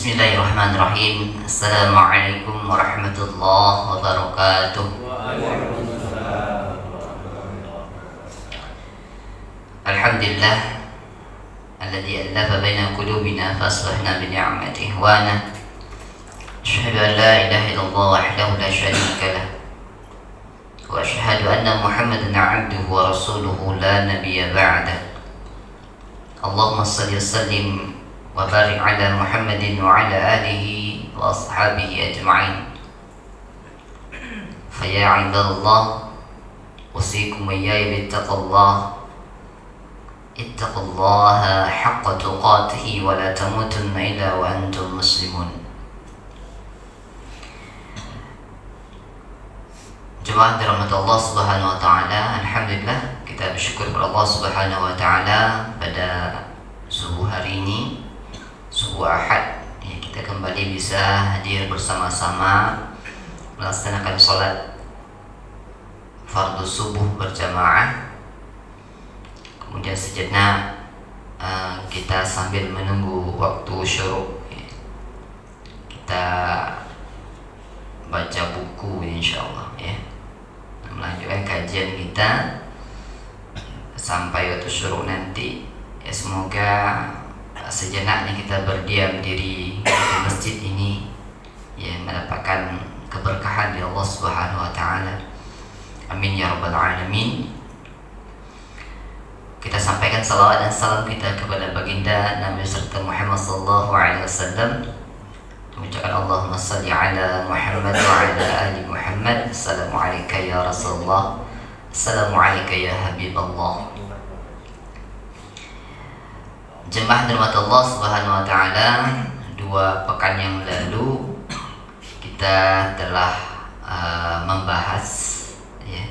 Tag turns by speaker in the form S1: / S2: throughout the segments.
S1: Bismillahirrahmanirrahim. Assalamualaikum warahmatullahi wabarakatuh. Alhamdulillah alladzi allafa baina qulubina fa aslahna bi ni'matihi wa ana asyhadu an la ilaha illallah wahdahu la syarika lah wa asyhadu anna Muhammadan 'abduhu wa rasuluhu la nabiyya ba'dah. Allahumma shalli wa sallim wa barik ala Muhammadin wa ala alihi wa ashabihi ajma'in. Fa ya 'ibadallah usikum wa iyaya bittaqallah. Ittaqullaha haqqa tuqatih wa la tamutunna illa wa antum muslimun. Jemaah dirahmati Allah Subhanahu wa taala, alhamdulillah kita bersyukur kepada Allah Subhanahu wa taala pada subuh hari ini, subuh Ahad, ya, kita kembali bisa hadir bersama-sama melaksanakan salat fardu subuh berjamaah. Kemudian sejenak kita sambil menunggu waktu syuruk, ya, kita baca buku insyaallah, ya, melanjutkan kajian kita sampai waktu syuruk nanti. Ya, semoga sejenak ini kita berdiam diri di masjid ini, ya, mendapatkan keberkahan dari Allah Subhanahu wa taala. Amin ya rabbal alamin. Kita sampaikan salawat dan salam kita kepada baginda Nabi serta Muhammad sallallahu alaihi wasallam. Mengucapkan Allahumma shalli ala Muhammad wa ala ali Muhammad. Assalamu alayka ya Rasulullah. Assalamu alayka ya Habiballah. Jemaah dirahmati Allah Subhanahu wa taala, 2 pekan yang lalu kita telah membahas, ya,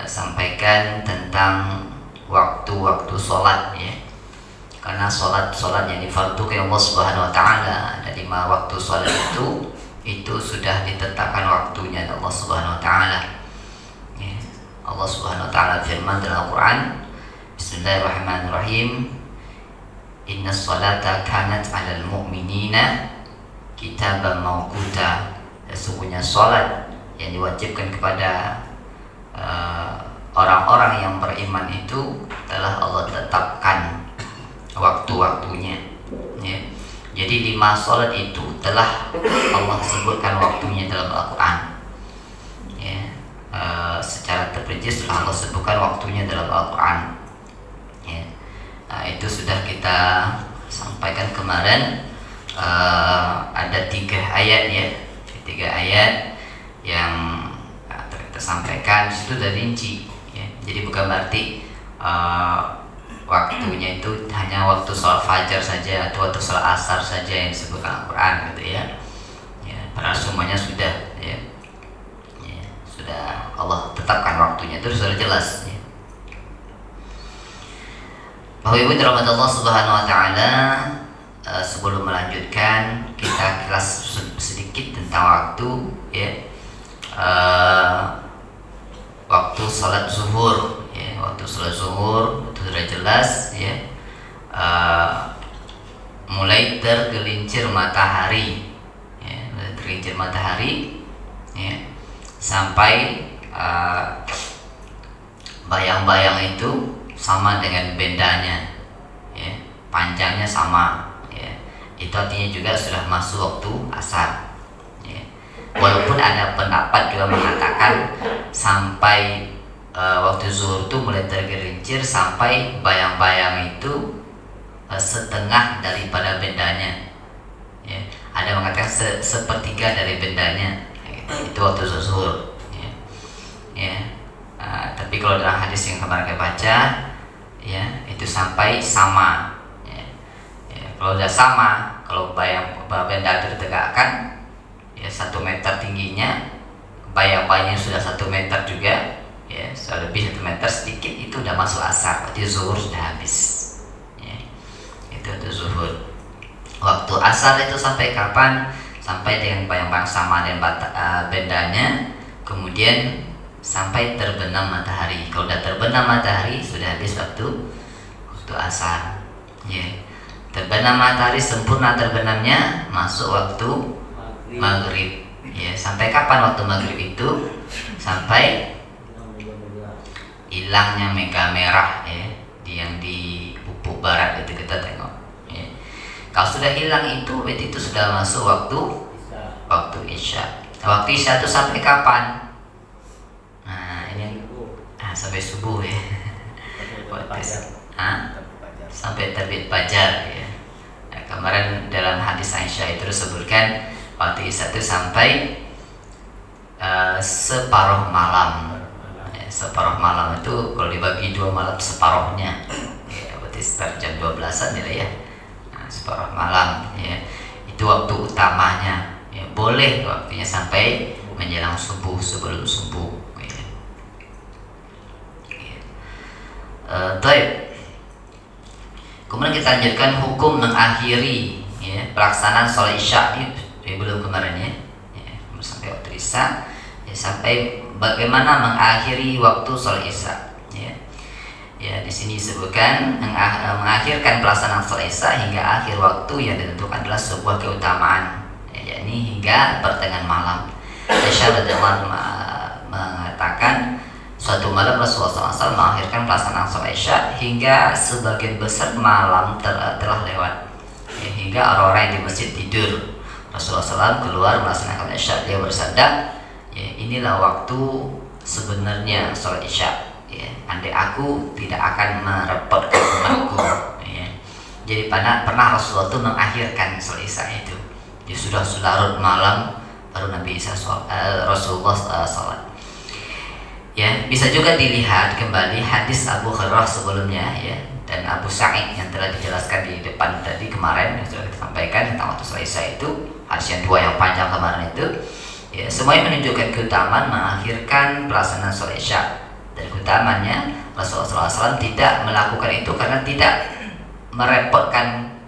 S1: sampaikan tentang waktu-waktu sholat, ya, karena sholat yang difardukan Allah Subhanahu wa taala ada 5 waktu sholat itu sudah ditetapkan waktunya Allah Subhanahu wa taala, ya. Allah Subhanahu wa taala firman dalam Al-Qur'an, Bismillahirrahmanirrahim, Inna sholata kanat 'alal mu'minina kitaban mawquta. Sesungguhnya sholat yang diwajibkan kepada orang-orang yang beriman itu telah Allah tetapkan waktu-waktunya, ya. Jadi 5 sholat itu telah Allah sebutkan waktunya dalam Al-Quran, ya. Secara terperinci telah Allah sebutkan waktunya dalam Al-Quran, ya. Itu sudah kita sampaikan kemarin. Ada 3 ayat, ya, 3 ayat yang kita sampaikan. Itu sudah rinci, ya. Jadi bukan berarti waktunya itu hanya waktu sholat fajar saja atau waktu sholat asar saja yang disebutkan Al-Quran, gitu, ya. Ya, padahal semuanya sudah, ya, ya, sudah Allah tetapkan waktunya, itu sudah jelas, ya. Bapak Ibu dirahmati Allah Subhanahu wa taala, sebelum melanjutkan kita kilas sedikit tentang waktu, ya. Waktu salat zuhur, ya, waktu salat zuhur itu sudah jelas, ya. Mulai tergelincir matahari, ya, tergelincir matahari, ya, sampai bayang-bayang itu sama dengan bendanya, ya, panjangnya sama, ya. Itu artinya juga sudah masuk waktu asar, ya. Walaupun ada pendapat juga mengatakan sampai waktu zuhur itu mulai tergelincir sampai bayang-bayang itu setengah daripada bendanya, ya. Ada mengatakan sepertiga dari bendanya, ya. Itu waktu zuhur, ya, ya. Tapi kalau dalam hadis yang kemarin kita baca, ya, itu sampai sama, ya. Ya, kalau sudah sama, kalau benda itu ditegakkan, ya, 1 meter tingginya, bayang-bayangnya sudah 1 meter juga, ya, sudah lebih 1 meter sedikit, itu sudah masuk asar, berarti zuhur sudah habis, ya. Itu zuhur. Waktu asar itu sampai kapan? Sampai dengan bayang-bayang sama dengan bendanya, kemudian sampai terbenam matahari. Kalau sudah terbenam matahari sudah habis waktu asar, ya. Terbenam matahari, sempurna terbenamnya masuk waktu maghrib. Ya, sampai kapan waktu maghrib itu? Sampai hilangnya mega merah ya, yang di ufuk barat itu kita tengok. Ya. Kalau sudah hilang itu, berarti itu sudah masuk waktu isya. Waktu isya itu sampai kapan? Nah ini sampai subuh ya. Sampai terbit fajar ya. Nah, kemarin dalam hadis Aisyah itu disebutkan waktu isya itu sampai separuh malam. Separuh malam itu kalau dibagi 2 malam separuhnya ya, berarti sekitar jam 12-an ya. Nah, separuh malam ya, itu waktu utamanya ya, boleh waktunya sampai menjelang subuh, sebelum subuh ya. Baik. Kemudian kita lanjutkan hukum mengakhiri ya, pelaksanaan sholat isya ya, belum kemarin ya, sampai waktu isya ya, sampai bagaimana mengakhiri waktu sholat isya ya. Ya, di sini disebutkan mengakhirkan pelaksanaan sholat isya hingga akhir waktu yang ditentukan adalah sebuah keutamaan ya, yakni hingga pertengahan malam. Aisyah radhiyallahu mengatakan suatu malam Rasulullah SAW mengakhirkan pelaksanaan sholat isya hingga sebagian besar malam telah lewat ya, hingga orang-orang yang di masjid tidur. Rasulullah SAW keluar melaksanakan isya, dia bersabda, ya, inilah waktu sebenarnya sholat isya ya. Andai aku tidak akan merepotkan umatku ya. Jadi pernah Rasulullah itu mengakhirkan sholat isya itu. Dia sudah larut malam baru Nabi Rasulullah sholat. Ya, bisa juga dilihat kembali hadis Abu Hurairah sebelumnya ya, dan Abu Sa'id yang telah dijelaskan di depan tadi kemarin yang sudah kita sampaikan tentang waktu sholat isya itu, hadis yang 2 yang panjang kemarin itu. Ya, semuanya menunjukkan keutamaan mengakhirkan pelaksanaan sholat isya, dan keutamaannya Rasulullah SAW tidak melakukan itu karena tidak merepotkan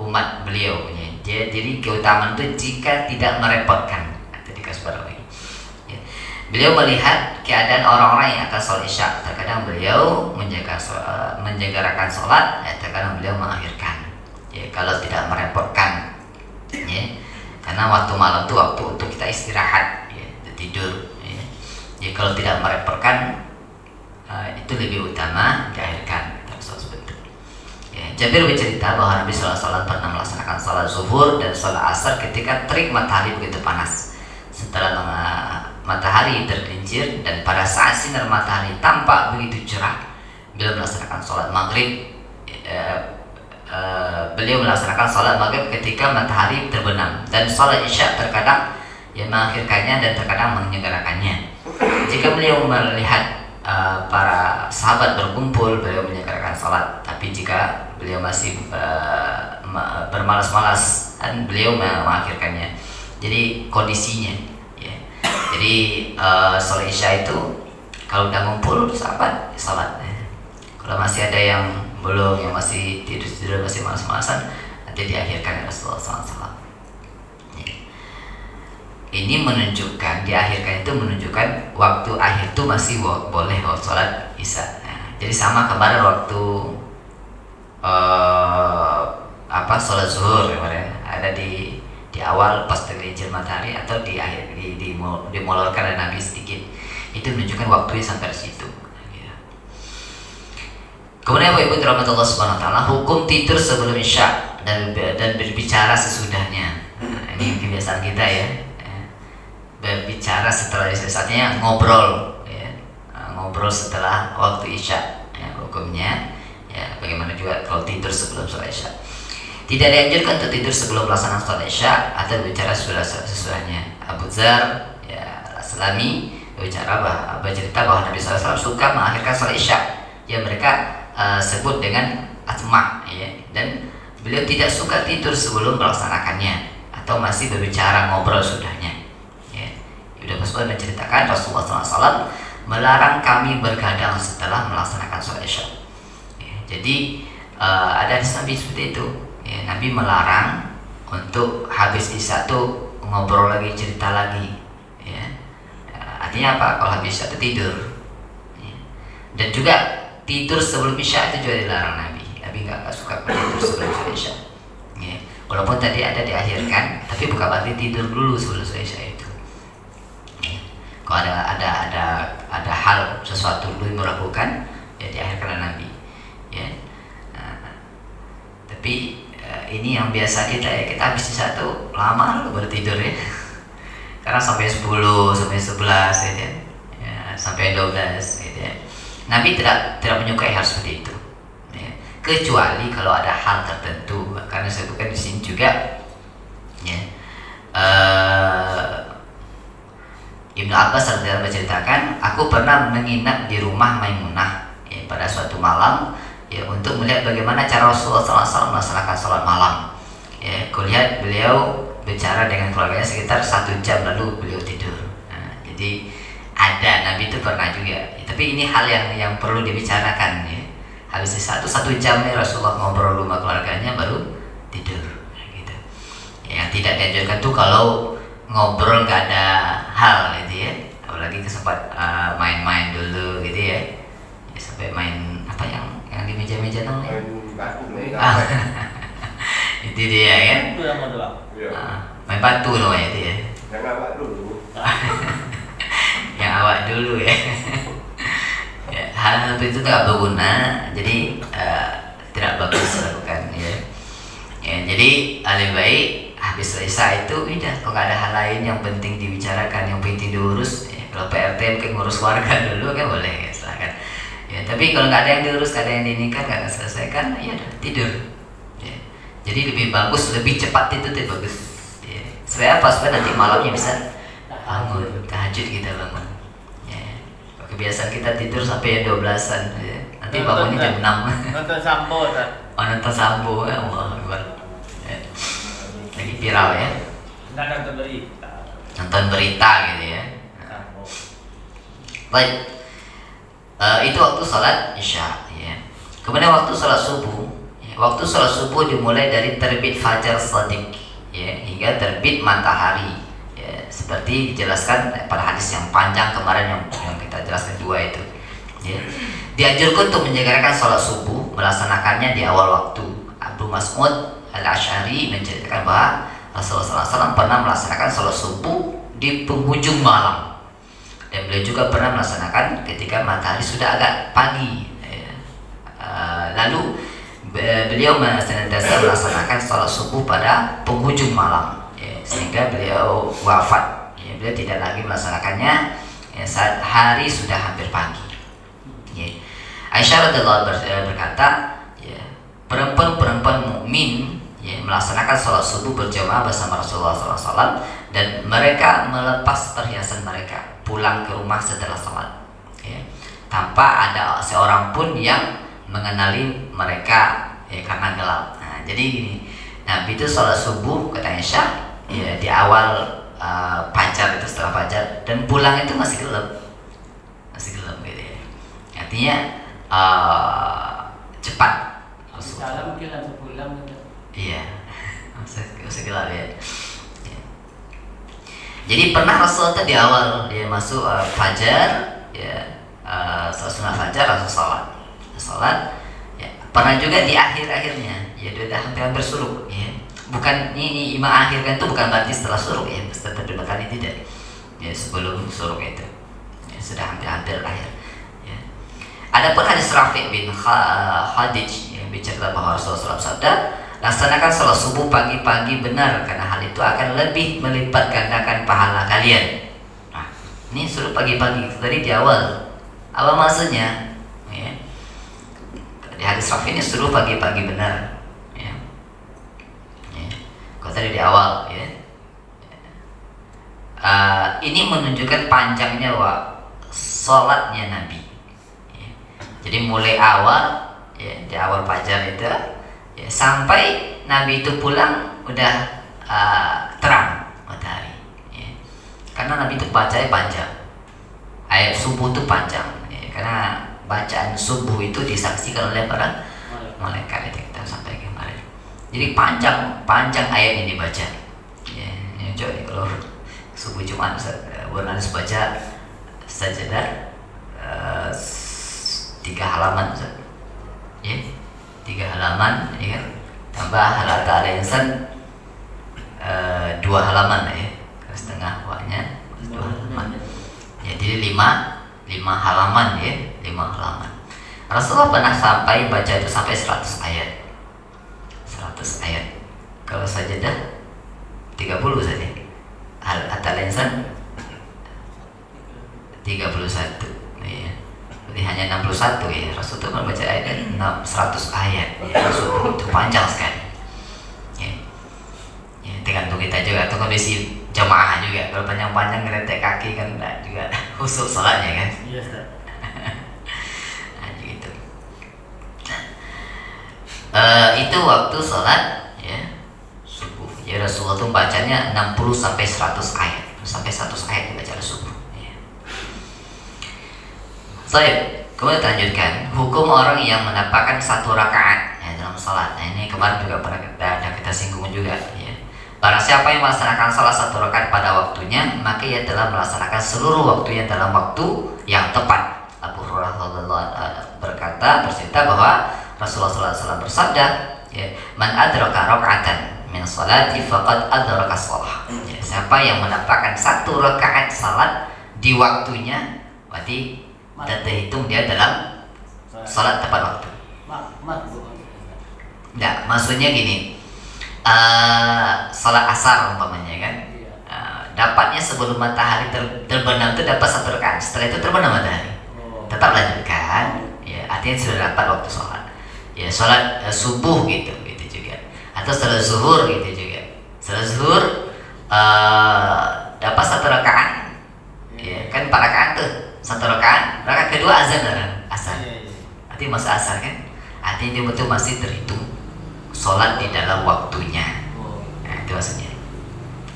S1: umat beliau ya. Jadi keutamaan itu jika tidak merepotkan. Tadi kasih ya. Beliau melihat keadaan orang-orang yang akan sholat isya, terkadang beliau menjegarakan sholat ya, terkadang beliau mengakhirkan ya, kalau tidak merepotkan ya. Karena waktu malam itu waktu untuk kita istirahat ya, tidur ya. Jadi kalau tidak merepotkan itu lebih utama diakhirkan ya. Jabir bercerita bahwa Nabi SAW pernah melaksanakan sholat zuhur dan sholat asar ketika terik matahari begitu panas. Setelah matahari tergelincir dan pada saat sinar matahari tampak begitu cerah, beliau melaksanakan sholat maghrib beliau melaksanakan sholat maghrib ketika matahari terbenam, dan sholat isya terkadang yang mengakhirkannya dan terkadang menyegerakannya. Jika beliau melihat para sahabat berkumpul, beliau menyegerakan sholat, tapi jika beliau masih bermalas-malas, dan beliau mengakhirkannya. Jadi kondisinya ya. Jadi sholat isya itu kalau udah ngumpul sahabat sholat ya. Kalau masih ada yang belum, yang masih tidur masih malas-malasan, nanti diakhirkan Rasulullah SAW. Ini menunjukkan, diakhirkan itu menunjukkan waktu akhir itu masih boleh sholat isya. Nah, jadi sama kemarin waktu sholat zuhur kemarin ada di awal pas tergelincir matahari atau di akhir dimolorkan oleh Nabi sedikit, itu menunjukkan waktunya sampai situ. Kemudian Ibu rahmatullah subhanahu wa ta'ala, hukum tidur sebelum isya dan berbicara sesudahnya. Nah, ini kebiasaan kita ya. Berbicara setelah isya, saatnya ngobrol ya. Ngobrol setelah waktu isya ya, hukumnya ya. Bagaimana juga kalau tidur sebelum sholat isya. Tidak dianjurkan untuk tidur sebelum pelaksanaan sholat isya atau berbicara sesudahnya. Abu Dzar ya, Al-Aslami bercerita bahwa Nabi SAW suka mengakhirkan sholat isya yang mereka sebut dengan atma ya, dan beliau tidak suka tidur sebelum melaksanakannya atau masih berbicara ngobrol sudahnya ya. Ibnu Mas'ud menceritakan Rasulullah SAW melarang kami bergadang setelah melaksanakan sholat isya ya. Jadi ada hadis Nabi seperti itu ya, Nabi melarang untuk habis isya tuh ngobrol lagi, cerita lagi ya. Artinya apa? Kalau habis isya itu tidur ya. Dan juga tidur sebelum isya itu juga dilarang Nabi. Nabi nggak suka tidur sebelum isya. Walaupun tadi ada diakhirkan, tapi bukan berarti tidur dulu sebelum Isya itu. Ya. Kalau ada hal sesuatu dulu yang melakukan, ya diakhirkan oleh Nabi. Ya. Nah, tapi ini yang biasa kita habis satu lama baru tidur ya. Karena sampai 10, sampai 11 gitu ya. Sampai 12 gitu ya. Nabi tidak menyukai hal seperti itu. Ya. Kecuali kalau ada hal tertentu, karena disebutkan di sini juga ya. Ibnu Abbas radhiyallahu menceritakan, aku pernah menginap di rumah Maimunah ya, pada suatu malam ya, untuk melihat bagaimana cara Rasulullah SAW melaksanakan sholat malam. Ya, kulihat beliau bicara dengan keluarganya sekitar 1 jam lalu beliau tidur. Nah, jadi ada Nabi itu pernah juga. Ya, tapi ini hal yang perlu dibicarakan ya. Habis satu jam nih Rasulullah ngobrol rumah keluarganya baru tidur. Gitu. Ya, yang tidak dianjurkan tuh kalau ngobrol nggak ada hal gitu ya. Apalagi sempat main-main dulu gitu ya. Ya sampai main apa yang di meja-meja tuh nih. Itu dia kan.
S2: Itu yang mau doang.
S1: Main batu namanya itu ya.
S3: Yang awak dulu.
S1: Yang awak dulu ya. Ya, hal seperti itu tidak berguna, jadi tidak bagus dilakukan ya. Ya, jadi lebih baik habis selesai itu udah, kalau nggak ada hal lain yang penting dibicarakan, yang penting diurus. Ya, kalau PRT mungkin ngurus warga dulu kan boleh ya, silakan. Ya, tapi kalau nggak ada yang diurus, nggak ada yang dinikah, nggak ada selesaikan, ya udah tidur. Ya. Jadi lebih bagus, lebih cepat itu lebih bagus. Ya. Supaya apa? Supaya nanti malamnya bisa bangun, tahajud kita bangun. Kebiasaan kita tidur sampai 12-an ya. Nanti bangunnya jam 6.
S2: Nonton Sambo kan?
S1: Oh, nonton Sambo ya, Allah Akbar. Ya. Lagi viral ya.
S2: Nggak nonton berita.
S1: Nonton berita gitu ya.
S2: Sambo.
S1: Baik. Itu waktu sholat Isya ya. Kemudian waktu sholat subuh ya. Waktu sholat subuh dimulai dari terbit fajar shadiq ya, hingga terbit matahari. Seperti dijelaskan pada hadis yang panjang kemarin yang kita jelaskan 2 itu ya. Dianjurkan untuk menjalankan sholat subuh, melaksanakannya di awal waktu. Abu Mas'ud Al-Asy'ari menceritakan bahwa Rasulullah SAW pernah melaksanakan sholat subuh di penghujung malam, dan beliau juga pernah melaksanakan ketika matahari sudah agak pagi ya. Lalu beliau senantiasa melaksanakan sholat subuh pada penghujung malam ya, sehingga beliau wafat ya, beliau tidak lagi melaksanakannya ya, saat hari sudah hampir pagi ya. Aisyah radhiyallahu berkata ya, perempuan-perempuan mukmin ya, melaksanakan sholat subuh berjamaah bersama Rasulullah SAW, dan mereka melepas perhiasan mereka pulang ke rumah setelah sholat ya, tanpa ada seorang pun yang mengenali mereka ya, karena gelap. Nah, jadi gini, Nabi itu sholat subuh kata Aisyah ya, di awal fajar itu, setelah fajar, dan pulang itu masih gelap gitu ya. Artinya cepat.
S2: Salam mungkin langsung pulang gitu.
S1: Iya, masih gelap ya. Jadi pernah Rasul itu di awal dia masuk fajar ya, sholat sunnah fajar langsung sholat ya. Pernah juga di akhirnya ya, dia udah hampir suruk ya. Bukan ini imam akhirkan itu bukan berarti setelah suruk ya, setelah kedua kali tidak ya, sebelum suruk itu ya, sudah hampir akhir ya. Adapun hadis Rafi' bin Khadij yang bicara bahwa Rasulullah sabda, laksanakan sholat subuh pagi-pagi benar, karena hal itu akan lebih melipat gandakan pahala kalian. Nah, ini suruh pagi-pagi tadi di awal maksudnya ya. Di hadis Rafi' ini suruh pagi-pagi benar. Kalau tadi di awal ya, ini menunjukkan panjangnya sholatnya Nabi ya. Jadi mulai awal ya, di awal fajar itu ya, sampai Nabi itu pulang udah terang matahari ya. Karena Nabi itu bacanya panjang, ayat subuh itu panjang ya, karena bacaan subuh itu disaksikan oleh para malaikat itu kita sampaikan kemarin. Jadi panjang ayat ini dibaca. Ya, ini coba nih kalau subuh Jumat harus baca sajadah 3 halaman Ustaz. Ya, 3 halaman ya kan. Tambah hal al-insan 2 halaman lah ya, setengah buahnya 2 halaman. Ya, jadi 5 halaman ya, 5 halaman. Rasulullah pernah sampai baca itu sampai 100 ayat. 100 ayat. Kalau sajadah 30 saja. Al-Insan 31 ya. Jadi hanya 61 ya. Rasul itu membaca ayat 100 ayat ya. Rasul itu panjang sekali ya. Ya, tergantung kita juga atau kondisi jamaah juga. Kalau panjang-panjang ngeletek kaki kan enggak juga khusyuk salatnya kan.
S2: Iya, Ustaz.
S1: Nah, gitu. Itu waktu salat ya subuh. Ya Rasulullah itu bacanya 60 sampai 100 ayat. Sampai 100 ayat dibaca subuh ya. Baik, kemudian lanjutkan hukum orang yang mendapatkan 1 rakaat ya, dalam salat. Nah, ini kemarin juga pernah kita singgung juga ya. Barang siapa yang melaksanakan salat 1 rakaat pada waktunya, maka ia telah melaksanakan seluruh waktunya dalam waktu yang tepat. Abu Hurairah bercerita bahwa Rasulullah SAW bersabda, ya, man adraka raka'atan min salati faqad adraka shalah. Ya, siapa yang mendapatkan 1 rakaat salat di waktunya, berarti dan terhitung dia dalam salat tepat waktu. Enggak, maksudnya gini. Salat asar umpamanya kan, dapatnya sebelum matahari terbenam itu dapat 1 rakaat. Setelah itu terbenam matahari, tetap lanjutkan. Ya, artinya sudah dapat waktu sholat. Ya, sholat subuh gitu juga. Atau setelah zuhur gitu juga. Setelah zuhur dapat 1 rakaat. Ya, kan 4 rakaat tuh. 1 rakaat. Rakaat kedua azan dan asar. Artinya masa asar kan. Artinya itu masih terhitung sholat di dalam waktunya. Nah, itu maksudnya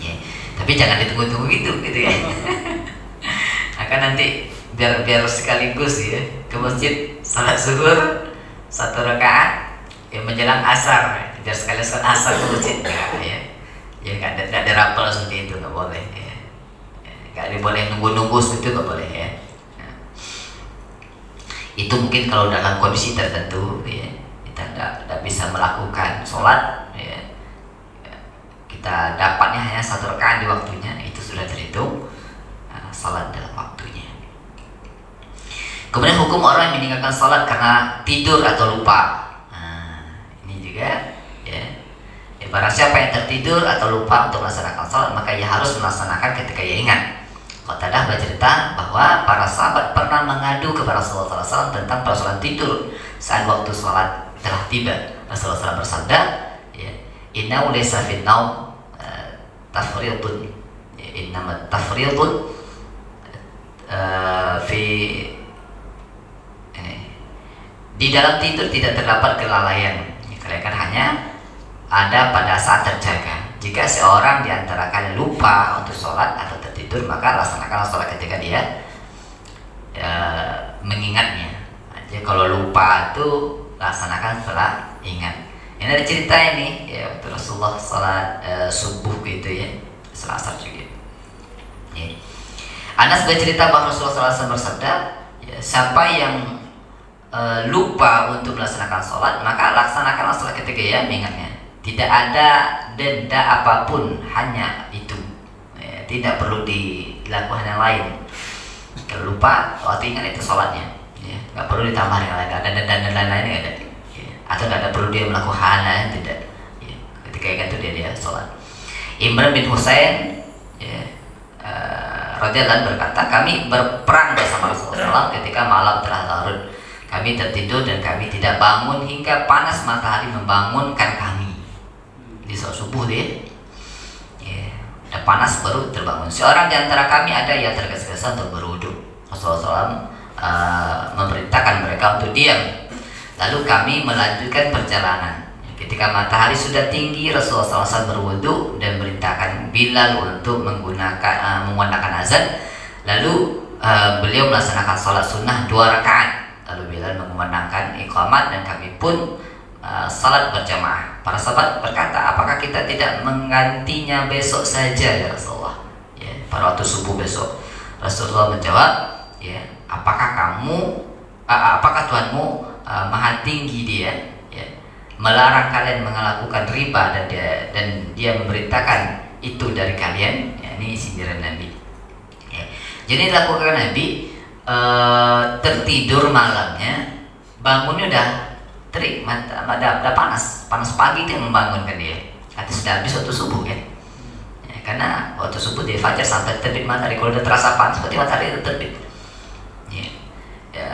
S1: ya. Tapi jangan ditunggu-tunggu gitu ya. Akan nanti biar sekaligus ya ke masjid salat zuhur 1 rakaat ya menjelang asar, biar sekalian salat asar ke masjid ya. Ya nggak ada rapel seperti itu, nggak boleh ya. Nggak boleh nunggu-nunggu seperti itu, nggak boleh ya. Nah, itu mungkin kalau dalam kondisi tertentu ya, kita tidak bisa melakukan sholat ya. Kita dapatnya hanya 1 rakaat di waktunya, itu sudah terhitung sholat dalam waktunya. Kemudian hukum orang yang meninggalkan sholat karena tidur atau lupa. Nah, ini juga ya. Barang siapa yang tertidur atau lupa untuk melaksanakan sholat, maka ia harus melaksanakan ketika ia ingat. Qatadah bercerita bahwa para sahabat pernah mengadu kepada Rasulullah SAW tentang persoalan tidur saat waktu sholat telah tiba. Rasulullah SAW bersabda, ya, inna laysa fin naum tafriqun, innama tafriqun di dalam tidur tidak terdapat kelalaian. Kelalaian hanya ada pada saat terjaga. Jika seorang di antara kalian lupa untuk sholat atau tertidur, maka laksanakanlah sholat ketika dia mengingatnya. Jadi kalau lupa itu laksanakan setelah ingat. Ini ada cerita ini ya, waktu Rasulullah sholat subuh gitu ya, setelah asar juga. Ya. Anas bercerita bahwa Rasulullah SAW bersabda, ya, siapa yang lupa untuk melaksanakan sholat, maka laksanakanlah sholat ketika ia mengingatnya. Tidak ada denda apapun, hanya itu ya, tidak perlu dilakukan yang lain. Kalau lupa, waktu ingat itu sholatnya ya, nggak perlu ditambah yang lain, nggak ada denda lain-lain, nggak ada ya. Atau nggak ada perlu dia melakukan hal lain, tidak ya. Ketika ingat itu dia sholat. Imran bin Husain ya, radhiyallahu berkata, kami berperang bersama Rasulullah SAW ketika malam telah larut. Kami tertidur dan kami tidak bangun hingga panas matahari membangunkan kami. Di saat subuh deh, ya, udah panas baru terbangun. Seorang di antara kami ada yang tergesa-gesa untuk berwudu. Rasulullah SAW memerintahkan mereka untuk diam. Lalu kami melanjutkan perjalanan. Ketika matahari sudah tinggi, Rasulullah SAW berwudu dan merintahkan Bilal untuk menggunakan azan. Lalu beliau melaksanakan sholat sunnah 2 rakaat. Lalu Bilal mengumandangkan iqamat dan kami pun salat berjamaah. Para sahabat berkata, apakah kita tidak menggantinya besok saja ya Rasulullah? Ya, pada waktu subuh besok. Rasulullah menjawab, ya, apakah Tuhanmu maha tinggi dia, ya, melarang kalian melakukan riba dan dia memerintahkan itu dari kalian. Ya, ini sindiran Nabi. Ya. Jadi dilakukan Nabi tertidur malamnya, bangunnya udah terik, udah panas pagi itu yang membangunkan dia. Artinya sudah habis waktu subuh kan. Ya, karena waktu subuh dia fajar sampai terbit matahari. Kalau udah terasa panas, berarti matahari itu terbit. Ya, ya,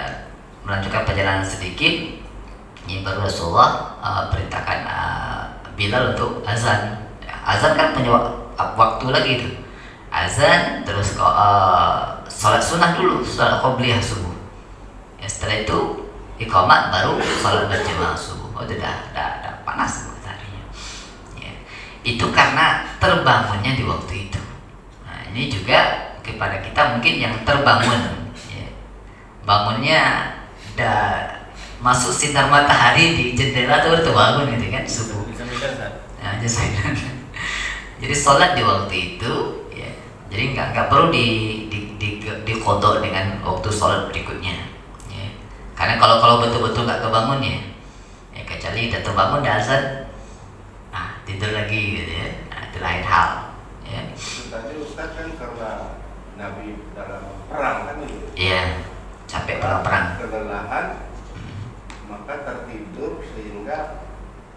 S1: melanjutkan perjalanan sedikit, ya, baru Rasulullah perintahkan Bilal untuk azan. Ya, azan kan punya waktu lagi itu. Azan terus sholat sunnah dulu, sholat qobliyah subuh. Ya, setelah itu iqamat baru sholat berjamaah subuh. Oh, udah panas mataharinya. Ya. Itu karena terbangunnya di waktu itu. Nah, ini juga kepada kita mungkin yang terbangun, ya. Bangunnya udah masuk sinar matahari di jendela tuh baru terbangun gitu kan subuh. Nah, jadi sholat di waktu itu, ya. Jadi nggak perlu dikodok dengan waktu sholat berikutnya. Ya. Karena kalau betul-betul nggak kebangun ya, kecuali udah terbangun dah azan, tidur lagi gitu ya. Nah, itu lain hal. Ya.
S3: Tadi Ustaz kan karena Nabi dalam perang kan gitu.
S1: Iya, capek perang.
S3: Kelelahan, maka tertidur sehingga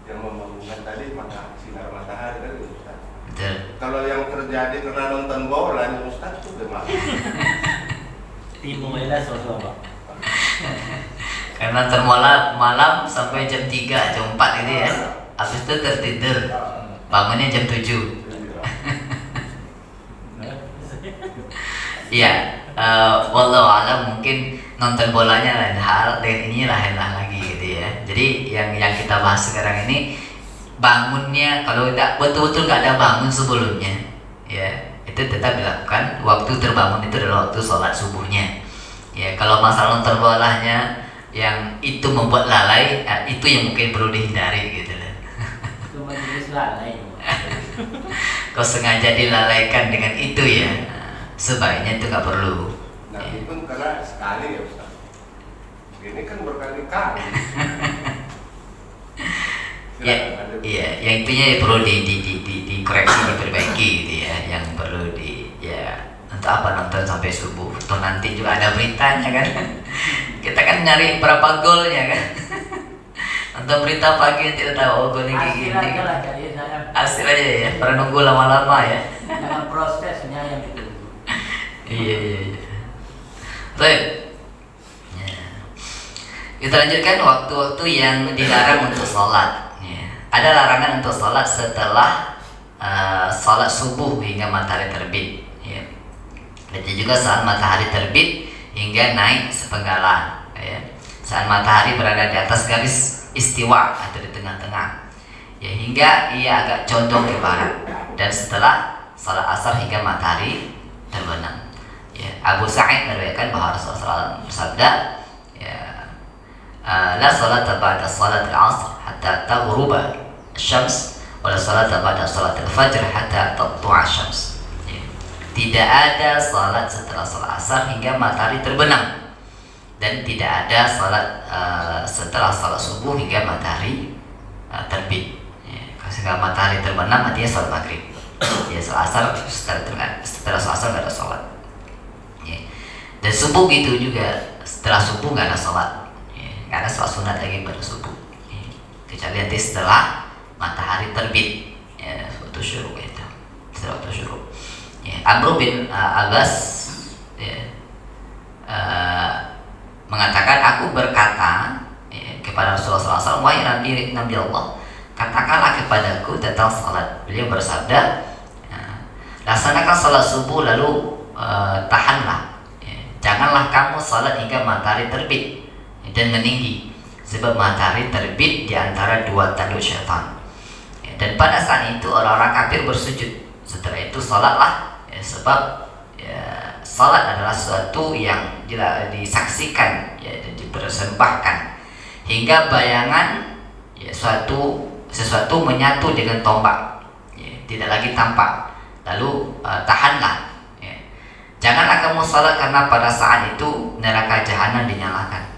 S3: yang membangunkan tadi sinar matahari kan gitu, Ustaz.
S1: Betul.
S3: Kalau yang terjadi karena nonton bola nih Ustaz itu gimana?
S2: Timu elah sosok Pak.
S1: Karena malam sampai jam 3, jam 4 gitu ya. Habis itu tertidur. Bangunnya jam 7. Iya, wallahu alam, mungkin nonton bolanya lain hal, dan ini lain lagi gitu ya. Jadi yang kita bahas sekarang ini bangunnya, kalau tidak betul-betul nggak ada bangun sebelumnya, ya itu tetap dilakukan. Waktu terbangun itu adalah waktu sholat subuhnya. Ya, kalau masalah nonton bolanya yang itu membuat lalai, itu yang mungkin perlu dihindari gitu loh.
S2: Itu majelis lalai.
S1: Kau sengaja dilalaikan dengan itu ya, sebaiknya itu nggak perlu.
S3: Nabi pun karena sekali ya Ustaz. Ini kan berkali-kali.
S1: Ya, iya, yang intinya ya perlu dikoreksi, diperbaiki gitu ya, yang perlu untuk apa nonton sampai subuh, atau nanti juga ada beritanya kan. Kita kan nyari berapa golnya kan. Nonton berita pagi tidak tahu, oh golnya kayak gini.
S2: Hasil aja lah jadi saya.
S1: Hasil aja ya, pernah nunggu lama-lama ya.
S2: Dengan prosesnya yang itu.
S1: Iya. Baik. Ya. Kita lanjutkan waktu-waktu yang dilarang untuk sholat. Ya. Ada larangan untuk sholat setelah sholat subuh hingga matahari terbit. Ya. Dan juga saat matahari terbit hingga naik sepenggalan. Ya. Saat matahari berada di atas garis istiwa atau di tengah-tengah. Ya, hingga ia agak condong ke barat. Dan setelah sholat asar hingga matahari terbenam. Ya, Abu Sa'id meriwayatkan bahwa Rasulullah SAW bersabda, ya, la salata ba'da salat al-'asr hatta taghruba asy-syams wa la salata ba'da salat al-fajr hatta tatlu'a asy-syams. Ya. Tidak ada salat setelah salat asar hingga matahari terbenam, dan tidak ada salat setelah salat subuh hingga matahari terbit. Ya, sehingga matahari terbenam artinya salat maghrib. Ya, salat asar setelah salat asar nggak ada salat. Ya. Dan subuh gitu juga, setelah subuh nggak ada sholat, ya. Nggak ada sholat sunat lagi pada subuh, ya. Kecuali nanti setelah matahari terbit, ya, waktu syuruk itu, setelah waktu syuruk. Ya. Amr bin Abbas, ya, mengatakan, aku berkata, ya, kepada Rasulullah SAW, wahai Nabi Allah, katakanlah kepadaku tentang sholat. Beliau bersabda, ya, laksanakan sholat subuh lalu tahanlah, ya. Janganlah kamu salat hingga matahari terbit dan meninggi, sebab matahari terbit di antara dua tanduk syaitan, ya. Dan pada saat itu orang-orang kafir bersujud. Setelah itu salatlah, ya, sebab ya, salat adalah sesuatu yang disaksikan, ya, dan dipersembahkan hingga bayangan, ya, sesuatu menyatu dengan tombak, ya, tidak lagi tampak. Lalu tahanlah. Janganlah kamu salat karena pada saat itu neraka jahanam dinyalakan.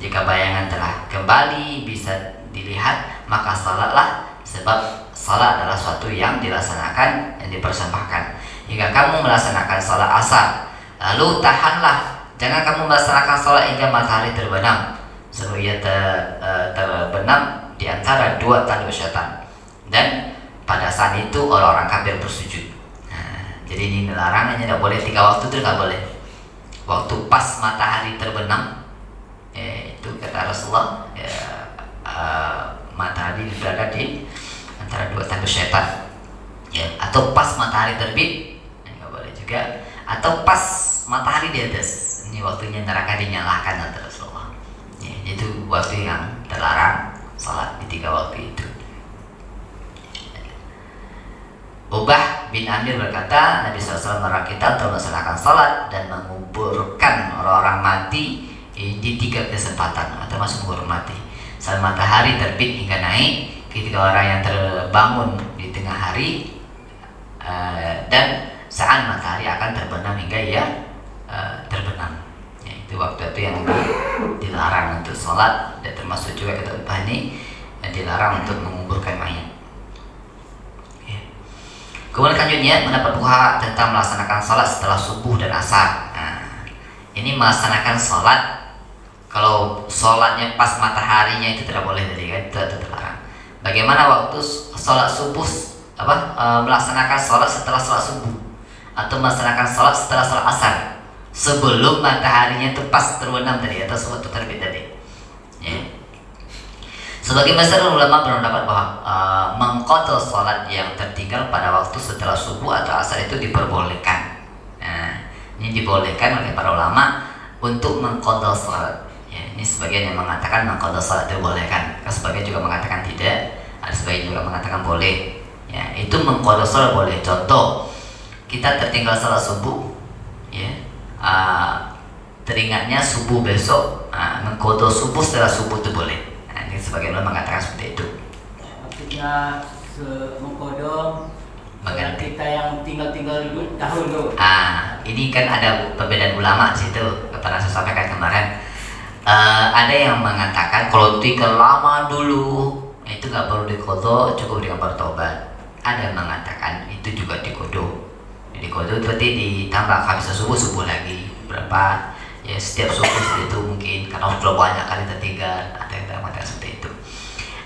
S1: Jika bayangan telah kembali bisa dilihat, maka salatlah Sebab salat adalah suatu yang dilaksanakan, yang dipersembahkan. Hingga kamu melaksanakan salat asar, lalu tahanlah, jangan kamu melaksanakan salat hingga matahari terbenam, sebab ia terbenam di antara dua tanduk syaitan. Dan pada saat itu orang-orang kafir bersujud. Jadi ini larangannya, tidak boleh 3 waktu itu, tidak boleh. Waktu pas matahari terbenam, itu kata Rasulullah, matahari berada di antara dua tanduk syaitan, atau pas matahari terbit, nggak boleh juga, atau pas matahari di atas, ini waktunya neraka dinyalakan, kata Rasulullah. Itu waktu yang terlarang salat di 3 waktu itu. Ubah bin Amir berkata, Nabi SAW melarang kita untuk melaksanakan salat dan menguburkan orang-orang mati di 3 kesempatan, termasuk mengubur mati saat matahari terbit hingga naik, ketika orang yang terbangun di tengah hari, dan saat matahari akan terbenam hingga ia terbenam. Itu waktu itu yang dilarang untuk salat, dan termasuk juga kata Ubah ini dilarang untuk menguburkan mayat. Kemudian selanjutnya pendapat fuqaha tentang melaksanakan salat setelah subuh dan asar. Ini melaksanakan salat, kalau salatnya pas mataharinya itu tidak boleh tadi kan, itu terlarang. Bagaimana waktu salat subuh, melaksanakan salat setelah salat subuh, atau melaksanakan salat setelah salat asar sebelum mataharinya itu pas terbenam tadi atau suatu terbit tadi. Sebagai masyarakat ulama berpendapat bahwa mengqadha salat yang tertinggal pada waktu setelah subuh atau asar itu diperbolehkan. Ini dibolehkan oleh para ulama untuk mengqadha salat. Ini sebagian yang mengatakan mengqadha salat dibolehkan, sebagian juga mengatakan tidak, ada sebagian juga mengatakan boleh. Itu mengqadha salat boleh. Contoh, kita tertinggal salat subuh, teringatnya subuh besok, mengqadha subuh setelah subuh itu boleh. Ini sebagian ulama mengatakan seperti itu.
S2: Maksudnya mengkodok
S1: Mengganti.
S2: kita yang tinggal dahulu.
S1: Ini kan ada perbedaan ulama di situ. Pernah saya sampaikan kemarin. Ada yang mengatakan kalau tinggal lama dulu itu nggak perlu dikodok, cukup dengan bertobat. Ada yang mengatakan itu juga dikodok. Dikodok berarti ditambah habis subuh lagi berapa? Setiap subuh itu mungkin karena sudah banyak kali tertinggal, ada yang mengatakan seperti itu.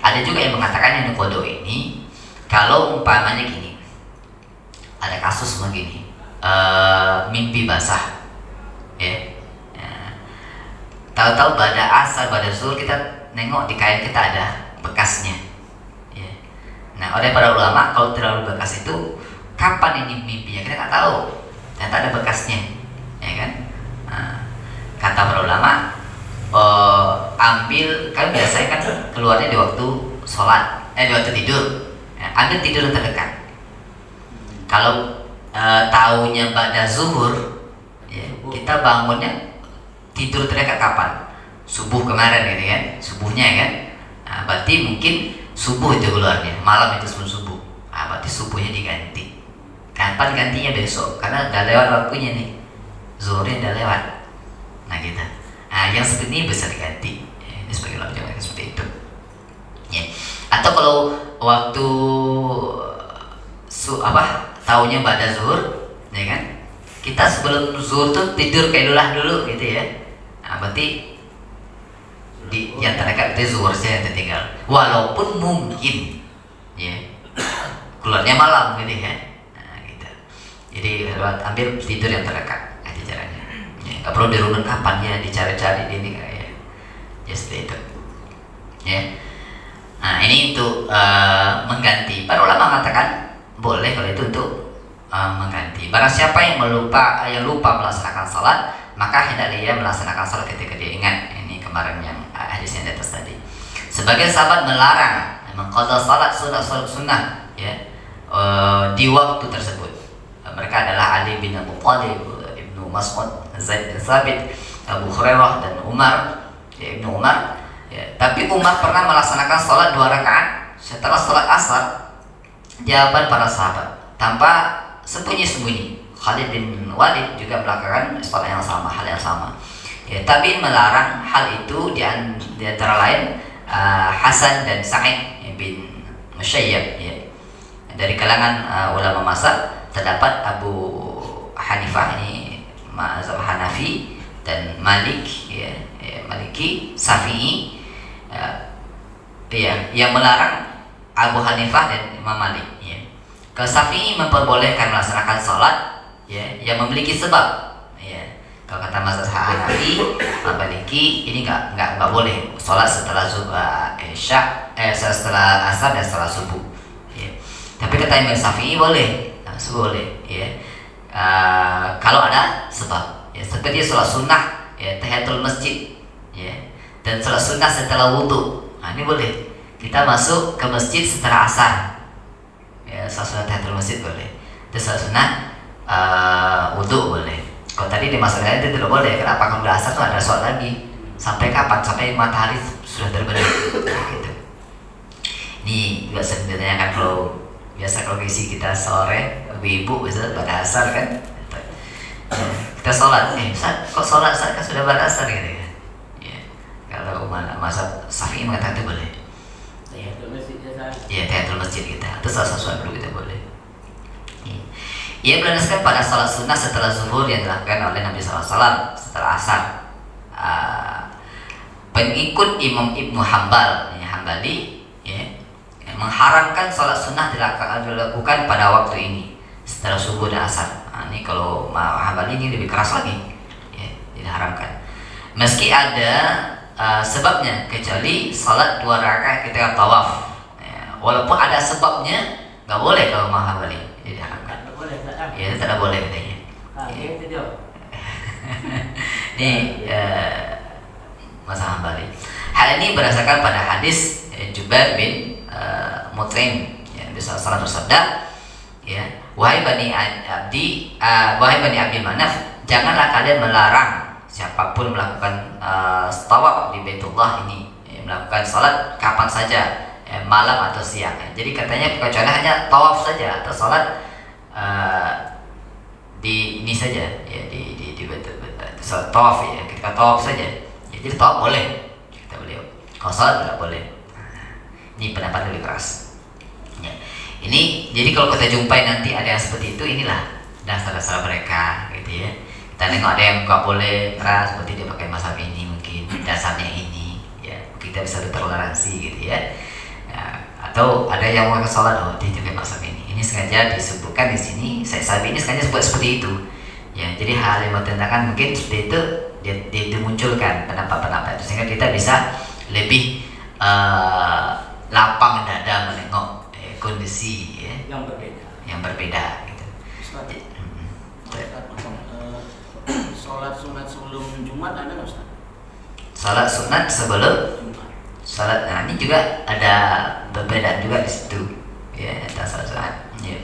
S1: Ada juga yang mengatakan yang kodok ini kalau umpamanya gini, ada kasus begini, mimpi basah, tahu-tahu pada asar, pada zuhur kita nengok di kain kita ada bekasnya. Nah, oleh para ulama kalau terlalu bekas itu kapan ini mimpinya kita nggak tahu, ternyata ada bekasnya, ya kan? Kata para ulama, ambil, kan biasanya kan keluarnya di waktu sholat, di waktu tidur, ambil tidur yang terdekat. Kalau tahunya pada zuhur, kita bangunnya tidur terdekat kapan? Subuh kemarin gitu kan, subuhnya kan. Berarti mungkin subuh itu keluarnya, malam itu sebelum subuh. Berarti subuhnya diganti. Kapan gantinya? Besok, karena udah lewat waktunya nih, zuhurnya udah lewat. Nah gitu. Yang seperti ini bisa diganti. Ini sebagai ulama juga seperti itu. Atau kalau waktu tahunya pada zuhur, ya kan? Kita sebelum zuhur tuh tidur kailulah dulu gitu ya. Berarti yang terdekat itu zuhur saya yang tertinggal. Walaupun mungkin keluarnya malam gitu ya. Gitu. Jadi ambil tidur yang terdekat. Itu caranya. Gak perlu dirunut kapan ya, dicari-cari ini kayak seperti itu. Nah ini untuk mengganti. Para ulama mengatakan boleh kalau itu untuk mengganti. Barang siapa yang lupa melaksanakan salat, maka hendaknya ia melaksanakan salat ketika dia ingat. Ini kemarin yang hadis yang di atas tadi. Sebagian sahabat melarang mengqadha salat sunnah di waktu tersebut. Mereka adalah Ali bin Abi Thalib, Ibnu Mas'ud, Zaid bin Thabit, Abu Hurairah dan Umar, Ibnu Umar. Tapi Umar pernah melaksanakan sholat 2 rakaat setelah sholat asar di hadapan para sahabat tanpa sembunyi-sembunyi. Khalid bin Walid juga melakukan sholat yang sama, hal yang sama. Tapi melarang hal itu di antara lain Hasan dan Sa'id bin Musyayyab ya. Dari kalangan ulama mazhab terdapat Abu Hanifah ini mazhab Hanafi dan Malik ya, Maliki, Syafi'i ya, yang melarang Abu Hanifah dan Imam Malik ya. Kalau Syafi'i memperbolehkan melaksanakan sholat ya, yang memiliki sebab ya. Kalau kata mazhab Hanafi, Maliki ini nggak boleh sholat setelah isya, setelah asar dan setelah subuh. Ya. Tapi kata Imam Syafi'i boleh, boleh. Ya. Kalau ada sebab, ya. Seperti sholat sunnah, ya, tahiyatul masjid, ya. Dan sholat sunnah setelah wudhu, nah, ini boleh. Kita masuk ke masjid setelah asar, ya, sholat sunnah tahiyatul masjid boleh. Terus sholat sunnah wudhu boleh. Kalau tadi di masa lain itu tidak boleh. Kenapa? Kalau udah asar tuh ada sholat lagi. Sampai kapan? Sampai matahari sudah terbenam. Nah, gitu. Ini juga sebenarnya kan kalau biasa kalau isi kita sore, ibu bisa pada asar kan, kita sholat, kok sholat saat kan sudah pada asar gitu ya. Ya. Kalau masa Syafi'i mengatakan itu boleh.
S2: Tahiyatul masjid ya.
S1: Ya, tahiyatul masjid kita. Itu salah satu dulu kita boleh. Ia berdasarkan pada sholat sunnah setelah zuhur yang dilakukan oleh Nabi SAW setelah asar. Pengikut Imam Ibnu Hambal, Hambali, ya, mengharamkan sholat sunnah dilakukan pada waktu ini setelah subuh dan asar. Nah, ini kalau Hambali ini lebih keras lagi, ya, diharamkan. Meski ada sebabnya, kecuali sholat 2 rakaat ketika tawaf. Ya, walaupun ada sebabnya, nggak boleh kalau Hambali, diharamkan. Ya, tidak boleh katanya.
S2: Itu dia.
S1: Ini masalah Hambali. Hal ini berdasarkan pada hadis Jubair bin Mut'im yang salah bersabda, ya, wahai bani Abdi Manaf, janganlah kalian melarang siapapun melakukan tawaf di Baitullah ini, ya, melakukan salat kapan saja, malam atau siang. Jadi katanya kecuali hanya tawaf saja atau salat di ini saja, ya, di salat tawaf, ya, ketika tawaf saja. Ya, jadi tawaf boleh, kata beliau. Kalau salat tidak boleh. Ini pendapat lebih keras. Ya. Ini jadi kalau kita jumpai nanti ada yang seperti itu, inilah dasar-dasar mereka, gitu ya. Kita nengok ada yang nggak boleh keras, seperti dia pakai mazhab ini mungkin dasarnya ini, ya. Kita bisa bertoleransi, gitu ya. Atau ada yang mau ke sholat, oh dia juga mazhab ini. Ini sengaja disebutkan di sini. Saya ini sengaja sebut seperti itu. Ya, jadi hal yang bertentangan mungkin seperti itu dimunculkan pendapat-pendapat itu sehingga kita bisa lebih lapang dada menengok kondisi, ya, yang berbeda gitu.
S4: Sholat sunat sebelum Jumat ada nggak Ustaz?
S1: Sholat sunat sebelum Jumat. Nah ini juga ada perbedaan juga di situ, ya, antara sholat sunat. Ya.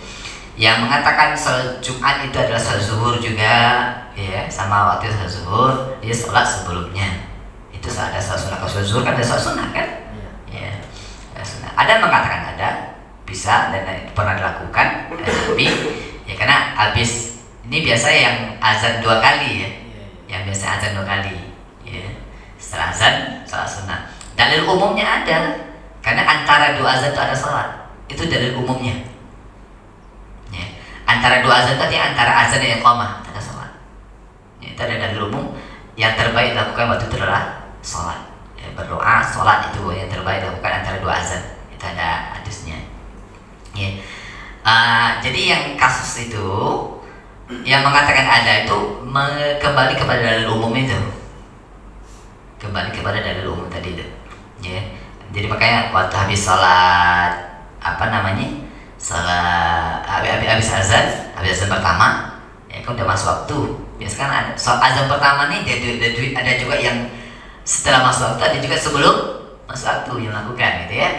S1: Yang mengatakan sholat Jumat itu adalah sholat zuhur juga, ya, sama waktu sholat zuhur dia sholat sebelumnya. Itu ada sholat sunat. Kalau sholat zuhur kan ada sholat sunat kan? Ya. Ada yang mengatakan ada, bisa dan pernah dilakukan, tapi ya karena habis ini biasa yang azan 2 kali, ya, yang biasa azan 2 kali, ya, setelah azan sholat sunat. Dalil umumnya ada, karena antara 2 azan itu ada sholat, itu dalil umumnya. Ya. Antara 2 azan tadi, antara azan dan iqamah ada sholat. Ya, itu ada dalil umum yang terbaik dilakukan waktu itu adalah sholat. Ya, berdoa, sholat itu yang terbaik dilakukan antara 2 azan. Itu ada hadisnya. Ya. Jadi yang kasus itu yang mengatakan ada itu kembali kepada dalil umum itu, kembali kepada dalil umum tadi itu, ya. Jadi makanya waktu habis sholat sholat habis azan pertama, ya kan udah masuk waktu. Biasanya kan ada azan pertama nih, ada juga yang setelah masuk waktu, ada juga sebelum masuk waktu yang lakukan, gitu ya.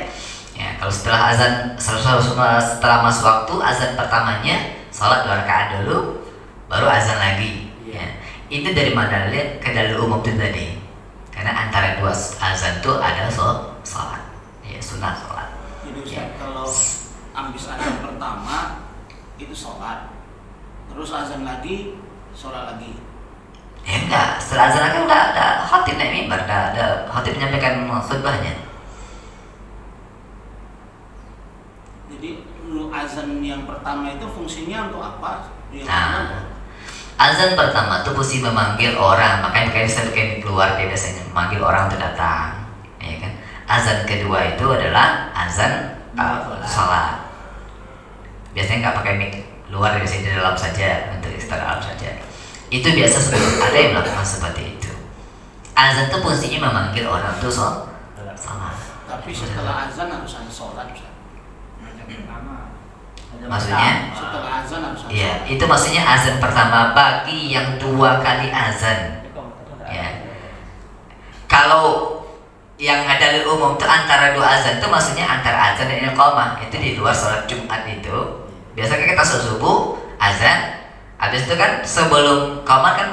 S1: Ya, kalau setelah azan, setelah masuk waktu azan pertamanya, sholat 2 rakaat dulu, baru azan lagi. Ya. Itu dari mana lihat ke dalil umum itu tadi. Karena antara 2 azan itu ada sholat, ya, sunat sholat.
S4: Jadi Ustaz,
S1: Ya.
S4: kalau ambis azan pertama itu sholat, terus azan lagi, sholat lagi.
S1: Ya enggak, setelah azan lagi udah ada khatib naik mimbar, ada khatib menyampaikan khutbahnya.
S4: azan yang pertama itu fungsinya untuk apa? Yang
S1: Nah, azan pertama tuh fungsi memanggil orang, makanya kayak keluar dia biasanya memanggil orang untuk datang, ya kan? Azan kedua itu adalah azan salat. Biasanya nggak pakai mic luar, biasanya di dalam saja, untuk dalam saja. Itu biasa sudah ada yang melakukan seperti itu. Azan itu fungsinya memanggil orang tuh salat.
S4: Tapi setelah azan harus ada sholat, Ustaz.
S1: Maksudnya?
S4: Setelah azan harus ada
S1: Iya,
S4: sholat.
S1: itu maksudnya azan pertama bagi yang 2 kali azan. Ya. Kalau yang ada di umum itu antara 2 azan itu maksudnya antara azan dan iqamah, itu di luar sholat Jumat itu. Biasanya kita sholat subuh, azan, habis itu kan sebelum qomat kan,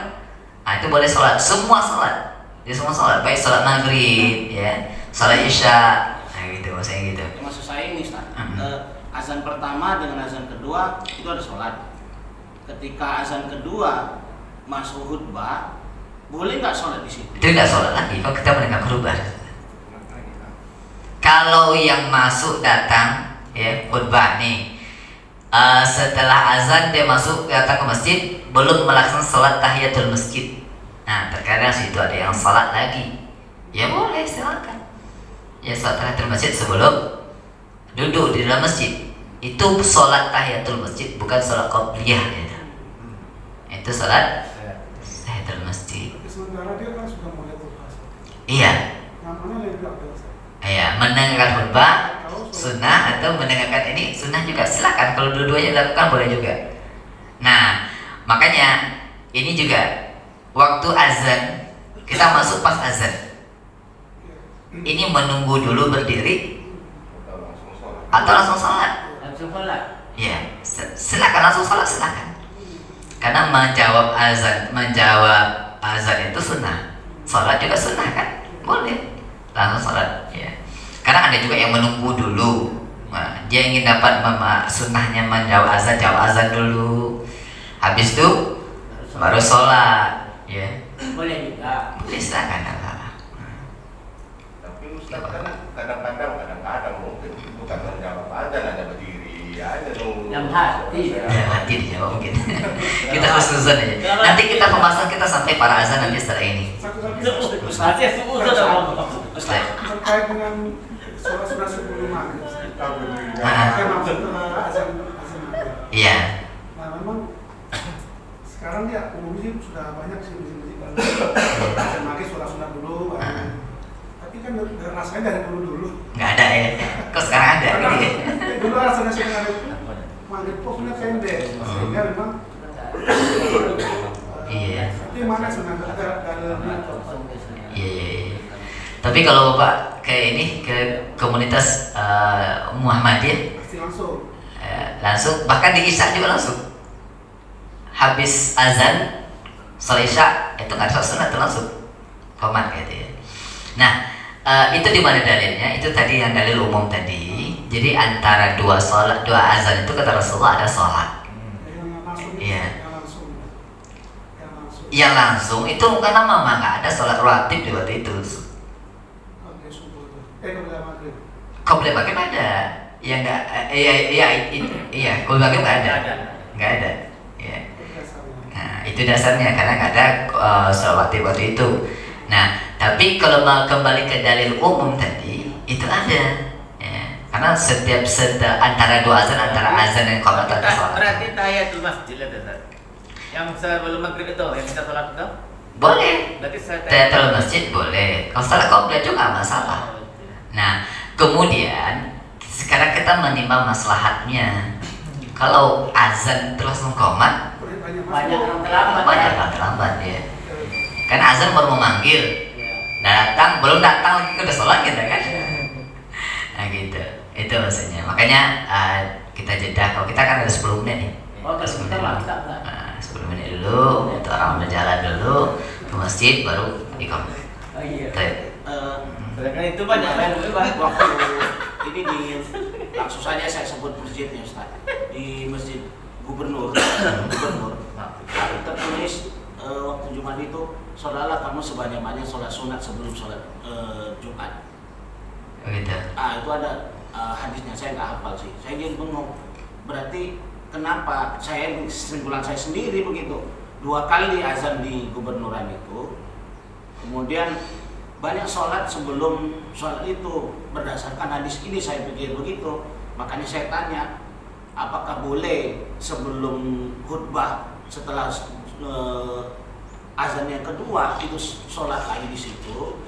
S1: itu boleh sholat, semua sholat. Jadi semua sholat, baik sholat maghrib, ya, sholat isya, nah gitu, maksudnya gitu.
S4: Maksud saya ini, Ustaz. Azan pertama dengan azan kedua itu ada sholat. Ketika azan kedua masuk khutbah, boleh nggak sholat di situ?
S1: Itu nggak sholat lagi, kalau kita mendengar khutbah. Kalau yang masuk datang, ya khutbah nih, setelah azan dia masuk datang ke masjid, belum melaksanakan sholat tahiyatul masjid. Nah, terkadang situ ada yang sholat lagi, ya boleh silakan. Ya sholat tahiyatul masjid sebelum duduk di dalam masjid. Itu sholat tahiyatul masjid, bukan sholat qobliyah gitu. Itu sholat tahiyatul masjid.
S5: Tapi sementara dia kan sudah mulai berbahasa.
S1: Iya.
S5: Namanya lebih apa?
S1: Iya, mendengarkan khutbah sunnah atau mendengarkan ini sunnah juga, silakan. Kalau dua-duanya dilakukan boleh juga. Nah, makanya ini juga waktu azan kita masuk pas azan. Ini menunggu dulu berdiri atau langsung sholat?
S2: Langsung sholat.
S1: Ya, silakan langsung sholat, silakan. Karena menjawab azan itu sunnah, sholat juga sunnah kan, boleh langsung sholat. Ya, karena ada juga yang menunggu dulu. Nah, dia ingin dapat sunnahnya menjawab azan, jawab azan dulu, habis itu baru sholat. Ya,
S2: Boleh juga.
S1: boleh silakan, nggak apa-apa.
S3: Tapi Ustaz kan kadang-kadang mungkin bukan menjawab azan, ada berdiri aja nunggu.
S2: Yang hati.
S1: Ya, nanti dijawab mungkin. Kita khususan aja. Nanti kita pembahasan kita sampai para azan nanti setelah ini.
S5: Satu lagi
S2: Ustaz ya subuh sudah ngomong.
S4: Ustaz,
S5: terkait dengan sholat sunnah sebelum maghrib.
S1: Ah.
S5: Yang maksudnya azan maghrib.
S1: Iya.
S5: Nah memang sekarang dia umumnya sudah banyak sih masjid-masjid azan maghrib sholat sunnah dulu. Tapi kan rasanya dari dulu.
S1: Nggak ada ya. Kok sekarang ada?
S5: Karena dulu azan sunnah maghrib pokoknya pendek, sehingga memang
S1: Iya.
S5: itu yang mana sebenarnya ada
S1: Iya. Tapi kalau Bapak ke ini ke komunitas Muhammadiyah
S5: pasti langsung.
S1: langsung, bahkan di Isya juga langsung. Habis azan sholat Isya itu nggak ada sunat, itu langsung qomat gitu ya. Nah, itu di mana dalilnya? Itu tadi yang dalil umum tadi. Jadi antara dua azan itu kata Rasulullah ada sholat. Iya. Yang langsung itu karena memang nggak ada sholat rawatib di waktu itu. Qobliyah maghrib ada, ya nggak? Iya, qobliyah maghrib nggak ada. Ya. Nah, itu dasarnya karena nggak ada sholat rawatib waktu itu. Nah, tapi kalau mau kembali ke dalil umum tadi itu ada. Karena setiap antara dua azan, antara azan dan qomat ada sholat.
S2: Berarti tahiyatul masjid lah Ustaz. Yang sebelum maghrib itu yang kita sholat itu
S1: Boleh.
S2: berarti saya
S1: Tahiyatul masjid boleh. Kalau sholat qobliyah juga nggak masalah. Nah, kemudian sekarang kita menimbang maslahatnya. Kalau azan terus qomat,
S2: banyak yang terlambat.
S1: banyak yang terlambat ya. Karena azan baru memanggil, belum datang lagi udah sholat gitu kan. Nah gitu, itu maksudnya. Makanya kita jeda. Kalau kita kan ada 10 menit nih.
S2: Oh, kalau kita maksa enggak.
S1: 10 menit dulu, untuk orang berjalan dulu ke masjid baru iqamah.
S2: Oh iya.
S4: Sedangkan
S2: itu banyak kan
S4: waktu ini di langsung saja saya sebut masjidnya Ustaz. Di Masjid Gubernur tertulis waktu Jumat itu sholatlah kamu sebanyak-banyak sholat sunat sebelum sholat Jumat.
S1: Begitu.
S4: Itu ada hadisnya, saya nggak hafal sih. Saya jadi bengong. Berarti kenapa kesimpulan saya sendiri begitu, 2 kali azan di gubernuran itu, kemudian banyak sholat sebelum sholat itu, berdasarkan hadis ini saya pikir begitu. Makanya saya tanya, apakah boleh sebelum khutbah, setelah azan yang kedua itu sholat lagi di situ?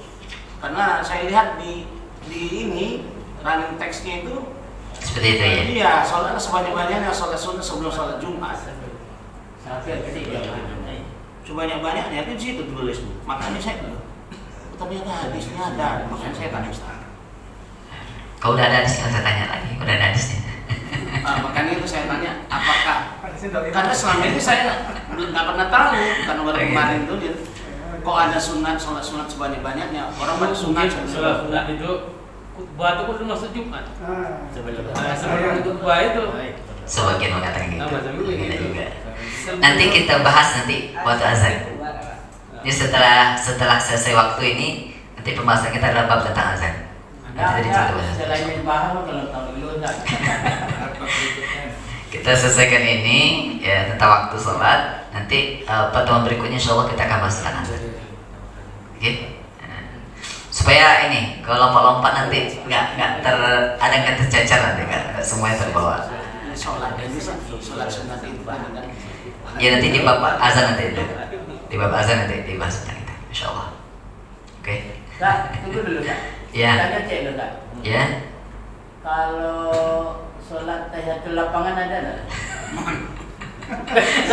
S4: Karena saya lihat di ini running text-nya itu
S1: Seperti itu ya.
S4: iya, sholat sebanyak-banyaknya sholat sunnah sebelum sholat Jumat. Sebanyak-banyaknya itu di situ tulis. Makanya saya bilang, ternyata hadisnya ada, makanya saya tanya Ustaz.
S1: Kalau udah ada hadisnya saya tanya lagi, udah ada hadisnya.
S4: Makanya itu saya tanya, apakah
S5: Hadisnya dari
S4: karena selama ini saya nggak pernah tahu, karena baru kemarin itu dia kok ada sunat, sholat sunat sebanyak-banyaknya. Orang pada sunat
S6: Sholat itu khutbah itu kan masuk Jumat.
S2: Sebelum
S6: Khutbah itu.
S1: Sebagian mengatakan gitu.
S6: Sama sama
S1: Kita
S6: gitu.
S1: juga. Nanti kita bahas nanti waktu azan. Ini setelah selesai waktu ini, nanti pembahasan kita adalah bab tentang azan. Nanti kita bahas.
S6: Selain bahas kalau tahu dulu enggak.
S1: Kita selesaikan ini ya tentang waktu sholat. Nanti pertemuan berikutnya insya Allah kita akan bahas tentang azan. Oke? Supaya ini kalau lompat-lompat nanti nggak tercecer nanti kan semuanya terbawa.
S4: sholat ini sholat sunat itu kan.
S1: Ya nanti di bab azan nanti di bab azan nanti dibahas tentang itu insya Allah. Oke?
S6: Kak, tunggu dulu Kak.
S1: Ya.
S6: Tanya cek dulu Kak.
S1: Ya.
S6: Kalau sholat tahiyatul lapangan ada enggak?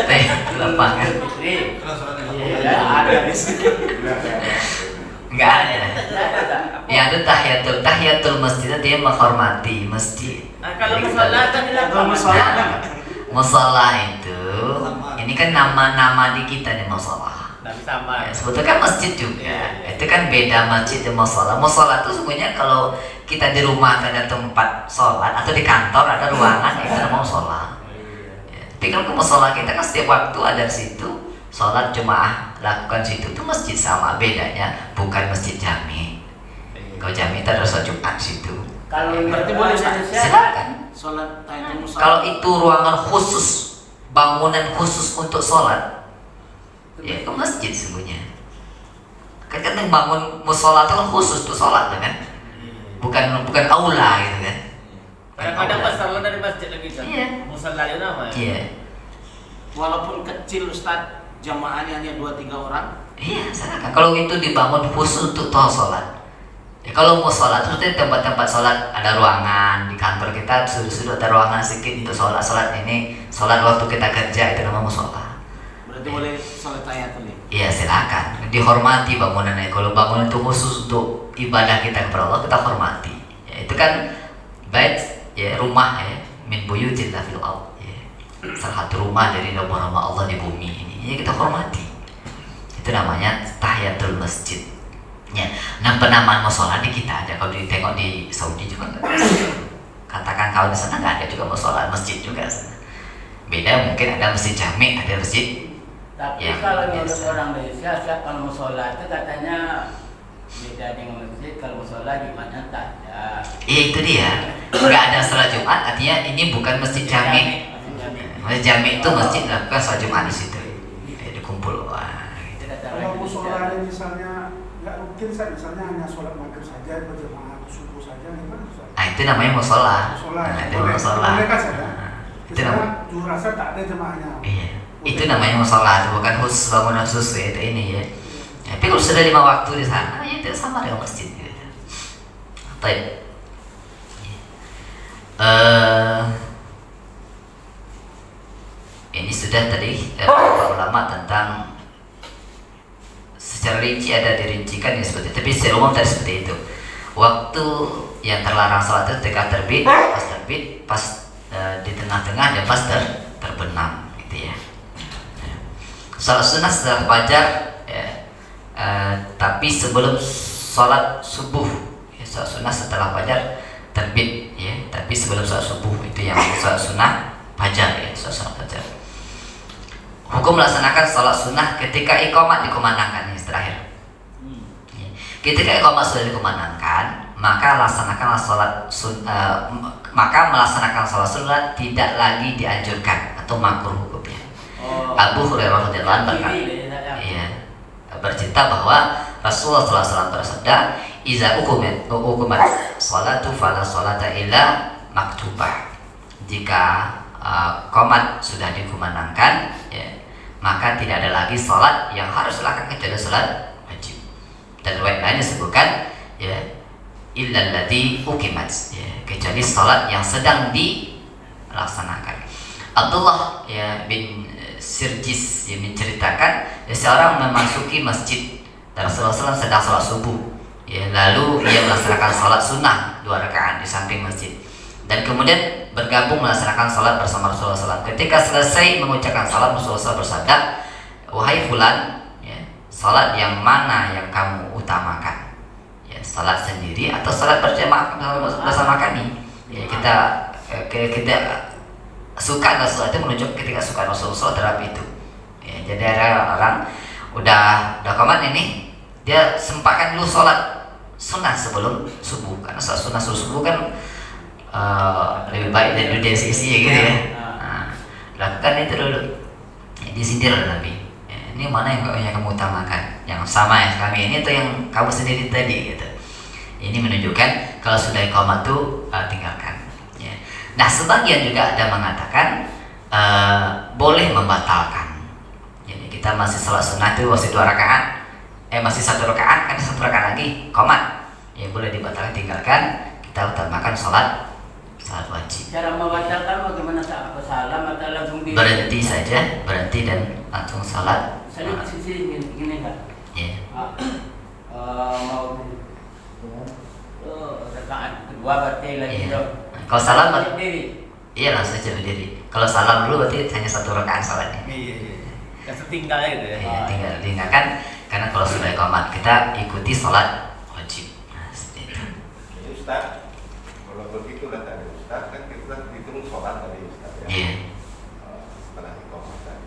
S1: Teh lapangan.
S3: Terus
S6: Iya,
S4: ada di sini.
S1: Enggak ada. Yang itu tahiyatul masjid itu dia menghormati masjid.
S6: Nah, kalau
S1: Jadi
S6: sholat kan di
S4: Kalau
S6: lapangan.
S4: musola ada nggak?
S1: Musola itu ini kan nama-nama di kita nih musola.
S2: Tapi sama.
S1: Ya, sebetulnya kan masjid juga. Itu kan beda masjid dan musola. Musola itu sebenarnya kalau kita di rumah ada tempat sholat atau di kantor ada ruangan itu namanya musola. Ya, tapi kalau ke musola kita kan setiap waktu ada di situ sholat jemaah lakukan situ itu masjid sama bedanya bukan masjid jami. Kalau jami itu ada sholat Jumat situ.
S6: Kalau
S4: Berarti boleh, Ustaz?
S1: Silakan.
S4: Sholat tahiyatul musola.
S1: Kalau itu ruangan khusus, bangunan khusus untuk sholat, ya itu masjid sebenarnya. Kan bangun musola itu kan khusus untuk sholat kan, bukan aula gitu kan.
S2: Kadang-kadang pas sholat dari masjid lagi kan.
S1: Iya.
S2: Musalla itu nama ya.
S1: Iya,
S4: Walaupun kecil Ustaz, jamaahnya hanya 2-3 orang.
S1: iya silakan. Kalau itu dibangun khusus untuk sholat. Ya, kalau mau sholat itu tempat-tempat sholat ada ruangan di kantor kita sudah ada ruangan sedikit untuk sholat ini sholat waktu kita kerja itu namanya musola.
S4: Berarti boleh sholat tahiyatul ini.
S1: Iya silakan dihormati bangunannya. Kalau bangunan itu khusus untuk ibadah kita kepada Allah kita hormati. Ya, itu kan bait ya rumah ya min buyutillah fil ard ya. Salah satu rumah dari rumah-rumah Allah di bumi ini. Ya, kita hormati. Itu namanya tahiyatul masjid. Ya, nah penamaan musola di kita ada. Kalau ditengok di Saudi juga nggak ada. Katakan kalau di sana nggak ada juga musola, masjid juga sana. Beda mungkin ada masjid jami, ada masjid.
S6: Tapi
S1: Ya,
S6: kalau menurut
S1: biasa.
S6: orang Malaysia, kalau mau sholat itu katanya beda dengan masjid. Kalau mau sholat gimana tak ada.
S1: Iya itu dia. Nggak ada sholat Jumat, artinya ini bukan masjid jami.
S6: Masjid jami.
S1: Masjid jami itu masjid lakukan sholat Jumat di situ. Ya, dikumpul. Wah, gitu.
S6: Itu kata
S5: Kalau
S6: orang
S5: musola
S6: Indonesia.
S5: ini misalnya nggak mungkin saya misalnya hanya sholat maghrib saja berjamaah atau subuh saja gimana Ustaz?
S1: Nah itu namanya musola.
S5: Musola.
S1: Nah, itu musola.
S5: Mereka saja.
S1: Nah, itu
S5: Misalnya
S1: namanya.
S5: juhur asar tak ada jemaahnya.
S1: Iya. Itu namanya musola, itu bukan khusus bangunan khusus itu ini ya. Ya, tapi kalau sudah 5 waktu di sana, ya itu sama dengan masjid gitu. Baik. Ini sudah tadi para ulama tentang secara rinci ada dirincikan ya seperti itu. Tapi secara umum tadi seperti itu. Waktu yang terlarang sholat itu ketika terbit, pas di tengah-tengah dan pas terbenam, gitu ya. Sholat sunnah setelah fajar, ya, tapi sebelum sholat subuh. Ya, sholat sunnah setelah fajar terbit, ya, tapi sebelum sholat subuh itu yang sholat sunnah fajar, ya, sholat sunnah fajar. Hukum melaksanakan sholat sunnah ketika iqamat dikumandangkan, ini terakhir. Ketika iqamat sudah dikumandangkan, maka laksanakanlah sholat maka melaksanakan sholat sunat tidak lagi dianjurkan atau makruh hukumnya. Abu Hurairah radhiyallahu anhu berkata, iya, bercerita bahwa Rasulullah SAW bersabda, "Iza ukumat sholatu fala sholata illa maktubah." Jika qomat sudah dikumandangkan, ya, maka tidak ada lagi sholat yang harus dilakukan kecuali sholat wajib. Dan riwayat lain disebutkan, ya, illal ladzi uqimat, ya, kecuali sholat yang sedang dilaksanakan. Abdullah, ya, bin Sirjis, ya, menceritakan, ya, seorang memasuki masjid dan Rasulullah SAW sedang sholat subuh, ya, lalu ia melaksanakan sholat sunnah 2 rakaat di samping masjid dan kemudian bergabung melaksanakan sholat bersama Rasulullah SAW. Ketika selesai mengucapkan salam, Rasulullah SAW bersabda, "Wahai fulan, ya, sholat yang mana yang kamu utamakan? Ya, sholat sendiri atau sholat berjamaah bersama kami?" Ya, kita suka Rasulullah itu menunjuk ketika suka Rasulullah terhadap itu. Ya, jadi ada orang udah qomat ini, dia sempatkan dulu sholat sunnah sebelum subuh, karena sholat sunnah subuh kan lebih baik dari dia isi gitu ya. Nah, lakukan itu dulu. Ya, disindir oleh Nabi. Ya, ini mana yang kamu utamakan? Yang sama yang kami ini atau yang kamu sendiri tadi gitu. Ini menunjukkan kalau sudah qomat tuh tinggalkan. Ya. Nah, sebagian juga ada mengatakan boleh membatalkan. Jadi kita masih sholat sunnah itu masih 2 rakaat, masih 1 rakaat, kan 1 rakaat lagi qomat. Ya, boleh dibatalkan, tinggalkan. Kita utamakan sholat wajib.
S6: Cara membatalkan bagaimana? Saat salam atau langsung
S1: Berhenti saja, berhenti dan langsung sholat.
S6: Saya di sini gini kan.
S1: Ya.
S6: Mau rakaat kedua berarti lagi
S1: Iya.
S6: dong.
S1: Kalau salam,
S6: Diri.
S1: iya langsung saja berdiri. Kalau salam dulu berarti hanya 1 rakaat sholatnya.
S2: Iya. Yang setinggal gitu ya.
S1: Ya, tinggal tinggalkan, karena kalau sudah qomat kita ikuti sholat wajib. Nah, seperti itu.
S3: Jadi Ustaz, kalau begitu lah tadi Ustaz, kan kita hitung sholat tadi Ustaz ya.
S1: Iya.
S3: Setelah iqamah tadi.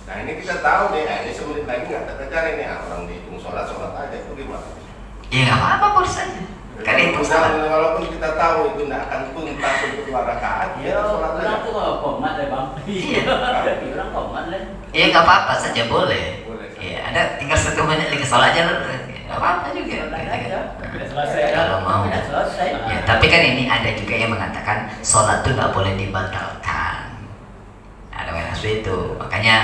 S3: Nah ini kita tahu deh, ini semenit lagi nggak terkejar ini, orang dihitung sholat aja itu gimana?
S1: Iya, nggak apa-apa, boleh saja. Karena itu sholat.
S3: Walaupun kita tahu itu nggak akan tuntas untuk 2 rakaat,
S6: Ya,
S3: kita sholat aja.
S6: orang tuh kalau komat deh bang.
S1: Iya.
S6: Orang komat deh.
S1: Iya, nggak apa-apa saja, boleh.
S3: Boleh.
S1: Iya, ada tinggal 1 menit lagi sholat aja, nggak apa-apa juga.
S2: Udah selesai kan?
S1: Kalau mau.
S6: Udah selesai.
S1: Ya, tapi kan ini ada juga yang mengatakan sholat itu nggak boleh dibatalkan. Ada yang seperti itu. Makanya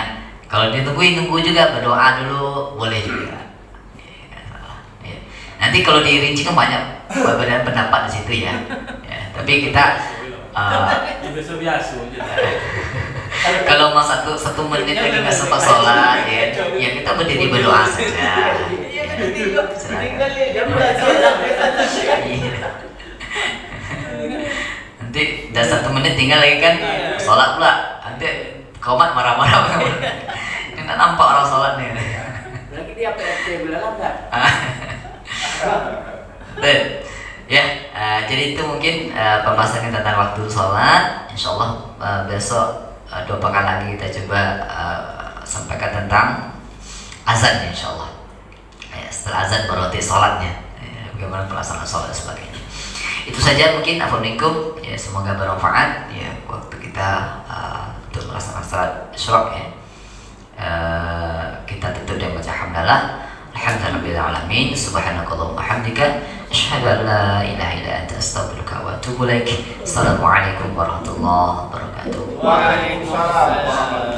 S1: kalau nunggu juga, berdoa dulu boleh juga. Ya, salah. Ya. Nanti kalau dirinci kan banyak perbedaan pendapat di situ ya. Ya, tapi kita
S6: Biasa-biasa aja.
S1: kalau mau satu menit lagi nggak sempat sholat, ya kita berdiri berdoa saja.
S6: Tinggal dia belajar.
S1: Iya. Nanti udah 1 menit tinggal lagi kan sholat pula. Nanti qomat marah-marah. Nggak nampak orang sholat nih.
S6: Lagi dia PRT bilang enggak?
S1: Betul. Ya, jadi itu mungkin pembahasan kita tentang waktu sholat. Insyaallah besok 2 pekan lagi kita coba sampaikan tentang azan, insyaallah. Ya, setelah azan baru nanti sholatnya, ya, bagaimana pelaksanaan sholat dan sebagainya. Itu saja mungkin. Assalamualaikum. Ya, semoga bermanfaat. Ya, waktu kita untuk melaksanakan sholat isyraq ya. Kita tutup dengan baca hamdalah. Alhamdulillahirrahmanirrahim. Subhanakallahumma hamdika asyhadu an la ilaha illa anta astaghfiruka wa atubu ilaik. Assalamualaikum warahmatullahi wabarakatuh.
S3: Waalaikumsalam warahmatullahi wabarakatuh.